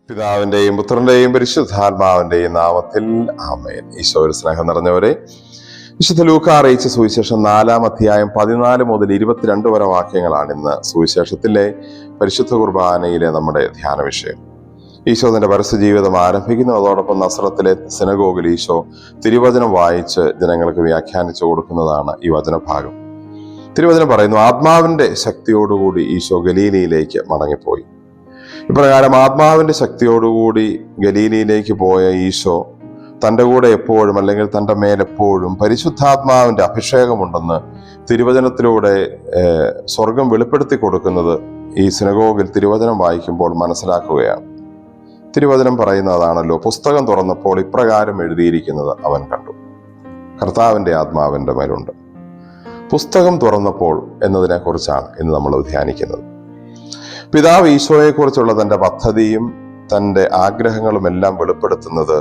പിതാവിന്റെയും പുത്രന്റെയും പരിശുദ്ധാത്മാവിന്റെയും നാമത്തിൽ ആമേൻ. ഈശോയുടെ സ്നേഹം നിറഞ്ഞവരെ, വിശുദ്ധ ലൂക്കാ അറിയിച്ച സുവിശേഷം 4-ാം അധ്യായം 14 മുതൽ 22 വരെ വാക്യങ്ങളാണ് ഇന്ന് സുവിശേഷത്തിലെ പരിശുദ്ധ കുർബാനയിലെ നമ്മുടെ ധ്യാന വിഷയം. ഈശോ തന്റെ പരസ്യ ജീവിതം ആരംഭിക്കുന്നു. അതോടൊപ്പം നസ്രത്തിലെ സിനഗോഗിൽ ഈശോ തിരുവചനം വായിച്ച് ജനങ്ങൾക്ക് വ്യാഖ്യാനിച്ചു കൊടുക്കുന്നതാണ് ഈ വചനഭാഗം. തിരുവചനം പറയുന്നു, ആത്മാവിന്റെ ശക്തിയോടുകൂടി ഈശോ ഗലീലയിലേക്ക് മടങ്ങിപ്പോയി. ഇപ്രകാരം ആത്മാവിന്റെ ശക്തിയോടുകൂടി ഗലീലയിലേക്ക് പോയ ഈശോ തൻ്റെ കൂടെ എപ്പോഴും, അല്ലെങ്കിൽ തൻ്റെ മേലെപ്പോഴും പരിശുദ്ധാത്മാവിന്റെ അഭിഷേകമുണ്ടെന്ന് തിരുവചനത്തിലൂടെ സ്വർഗം വെളിപ്പെടുത്തി കൊടുക്കുന്നത് ഈ സിനഗോഗിൽ തിരുവചനം വായിക്കുമ്പോൾ മനസ്സിലാക്കുകയാണ്. തിരുവചനം പറയുന്നതാണല്ലോ, പുസ്തകം തുറന്നപ്പോൾ ഇപ്രകാരം എഴുതിയിരിക്കുന്നത് അവൻ കണ്ടു. കർത്താവിന്റെ ആത്മാവിന്റെ മേലുണ്ട്. പുസ്തകം തുറന്നപ്പോൾ എന്നതിനെ കുറിച്ചാണ് ഇന്ന് നമ്മൾ ധ്യാനിക്കുന്നത്. പിതാവ് ഈശോയെക്കുറിച്ചുള്ള തൻ്റെ പദ്ധതിയും തൻ്റെ ആഗ്രഹങ്ങളും എല്ലാം വെളിപ്പെടുത്തുന്നത്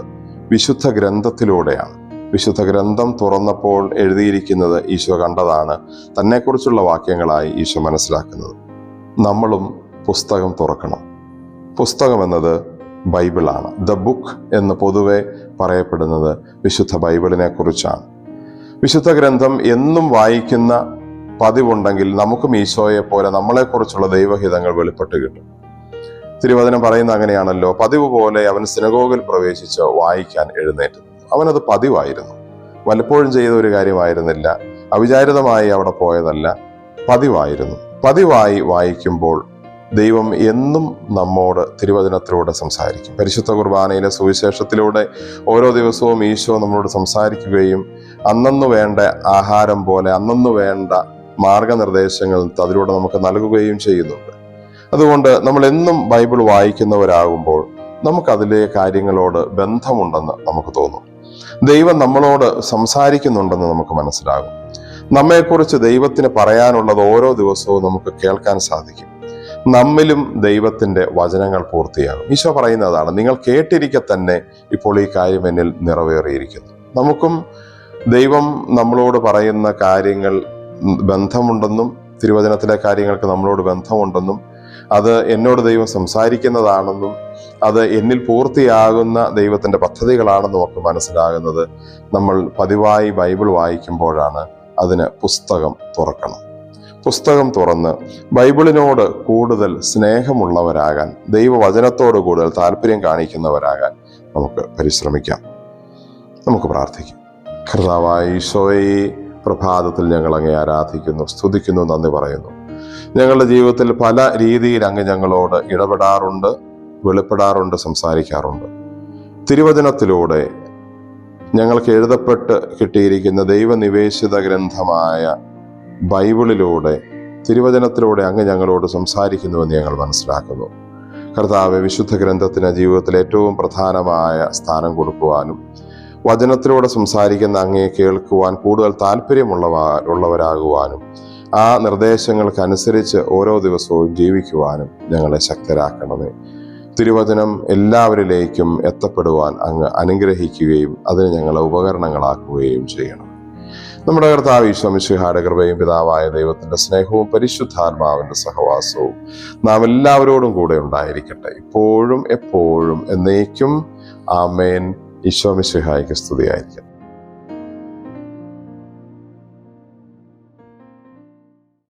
വിശുദ്ധ ഗ്രന്ഥത്തിലൂടെയാണ്. വിശുദ്ധ ഗ്രന്ഥം തുറന്നപ്പോൾ എഴുതിയിരിക്കുന്നത് ഈശോ കണ്ടതാണ് തന്നെക്കുറിച്ചുള്ള വാക്യങ്ങളായി ഈശോ മനസ്സിലാക്കുന്നത്. നമ്മളും പുസ്തകം തുറക്കണം. പുസ്തകം എന്നത് ബൈബിളാണ്. ദ ബുക്ക് എന്ന് പൊതുവെ പറയപ്പെടുന്നത് വിശുദ്ധ ബൈബിളിനെ കുറിച്ചാണ്. വിശുദ്ധ ഗ്രന്ഥം എന്നും വായിക്കുന്ന പതിവുണ്ടെങ്കിൽ നമുക്കും ഈശോയെ പോലെ നമ്മളെക്കുറിച്ചുള്ള ദൈവഹിതങ്ങൾ വെളിപ്പെട്ട് കിട്ടും. തിരുവചനം പറയുന്ന അങ്ങനെയാണല്ലോ, പതിവ് പോലെ അവൻ സിനഗോഗിൽ പ്രവേശിച്ച് വായിക്കാൻ എഴുന്നേറ്റു. അവനത് പതിവായിരുന്നു. വല്ലപ്പോഴും ചെയ്ത ഒരു കാര്യമായിരുന്നില്ല, അവിചാരിതമായി അവിടെ പോയതല്ല, പതിവായിരുന്നു. പതിവായി വായിക്കുമ്പോൾ ദൈവം എന്നും നമ്മോട് തിരുവചനത്തിലൂടെ സംസാരിക്കും. പരിശുദ്ധ കുർബാനയിലെ സുവിശേഷത്തിലൂടെ ഓരോ ദിവസവും ഈശോ നമ്മളോട് സംസാരിക്കുകയും അന്നന്ന് വേണ്ട ആഹാരം പോലെ അന്നന്ന് വേണ്ട മാർഗനിർദ്ദേശങ്ങൾ അതിലൂടെ നമുക്ക് നൽകുകയും ചെയ്യുന്നുണ്ട്. അതുകൊണ്ട് നമ്മൾ എന്നും ബൈബിൾ വായിക്കുന്നവരാകുമ്പോൾ നമുക്കതിലെ കാര്യങ്ങളോട് ബന്ധമുണ്ടെന്ന് നമുക്ക് തോന്നും. ദൈവം നമ്മളോട് സംസാരിക്കുന്നുണ്ടെന്ന് നമുക്ക് മനസ്സിലാകും. നമ്മെക്കുറിച്ച് ദൈവത്തിന് പറയാനുള്ളത് ഓരോ ദിവസവും നമുക്ക് കേൾക്കാൻ സാധിക്കും. നമ്മിലും ദൈവത്തിന്റെ വചനങ്ങൾ പൂർത്തിയാകും. ഈശോ പറയുന്നതാണ്, നിങ്ങൾ കേട്ടിരിക്കെ തന്നെ ഇപ്പോൾ ഈ കാര്യം എന്നിൽ നിറവേറിയിരിക്കുന്നു. നമുക്കും ദൈവം നമ്മളോട് പറയുന്ന കാര്യങ്ങൾ ബന്ധമുണ്ടെന്നും തിരുവചനത്തിലെ കാര്യങ്ങൾക്ക് നമ്മളോട് ബന്ധമുണ്ടെന്നും അത് എന്നോട് ദൈവം സംസാരിക്കുന്നതാണെന്നും അത് എന്നിൽ പൂർത്തിയാകുന്ന ദൈവത്തിന്റെ പദ്ധതികളാണെന്നും ഒക്കെ മനസ്സിലാകുന്നത് നമ്മൾ പതിവായി ബൈബിൾ വായിക്കുമ്പോഴാണ്. അതിന് പുസ്തകം തുറക്കണം. പുസ്തകം തുറന്ന് ബൈബിളിനോട് കൂടുതൽ സ്നേഹമുള്ളവരാകാൻ, ദൈവവചനത്തോട് കൂടുതൽ താല്പര്യം കാണിക്കുന്നവരാകാൻ നമുക്ക് പരിശ്രമിക്കാം. നമുക്ക് പ്രാർത്ഥിക്കാം. കർത്താവായ ഈശോയെ, പ്രഭാതത്തിൽ ഞങ്ങൾ അങ്ങേ ആരാധിക്കുന്നു, സ്തുതിക്കുന്നു, നന്ദി പറയുന്നു. ഞങ്ങളുടെ ജീവിതത്തിൽ പല രീതിയിൽ അങ്ങ് ഞങ്ങളോട് ഇടപെടാറുണ്ട്, വെളിപ്പെടാറുണ്ട്, സംസാരിക്കാറുണ്ട്. തിരുവചനത്തിലൂടെ ഞങ്ങൾക്ക് എഴുതപ്പെട്ട് കിട്ടിയിരിക്കുന്ന ദൈവനിവേശിത ഗ്രന്ഥമായ ബൈബിളിലൂടെ, തിരുവചനത്തിലൂടെ അങ്ങ് ഞങ്ങളോട് സംസാരിക്കുന്നുവെന്ന് ഞങ്ങൾ മനസ്സിലാക്കുന്നു. കർത്താവെ, വിശുദ്ധ ഗ്രന്ഥത്തിന് ജീവിതത്തിൽ ഏറ്റവും പ്രധാനമായ സ്ഥാനം കൊടുക്കുവാനും വചനത്തിലൂടെ സംസാരിക്കുന്ന അങ്ങയെ കേൾക്കുവാൻ കൂടുതൽ താല്പര്യമുള്ളവരാകുവാനും ആ നിർദ്ദേശങ്ങൾക്കനുസരിച്ച് ഓരോ ദിവസവും ജീവിക്കുവാനും ഞങ്ങളെ ശക്തരാക്കണമേ. തിരുവചനം എല്ലാവരിലേക്കും എത്തപ്പെടുവാൻ അങ്ങ് അനുഗ്രഹിക്കുകയും അതിന് ഞങ്ങളെ ഉപകരണങ്ങളാക്കുകയും ചെയ്യണം. നമ്മുടെ കർത്താവ് ഈശോ മിശിഹായുടെ കൃപയും പിതാവായ ദൈവത്തിന്റെ സ്നേഹവും പരിശുദ്ധാത്മാവിന്റെ സഹവാസവും നാം എല്ലാവരോടും കൂടെ ഉണ്ടായിരിക്കട്ടെ, ഇപ്പോഴും എപ്പോഴും എന്നേക്കും. ആമേൻ. ഈശോ മിശിഹായ്ക്ക് സ്തുതിയായിരിക്കട്ടെ.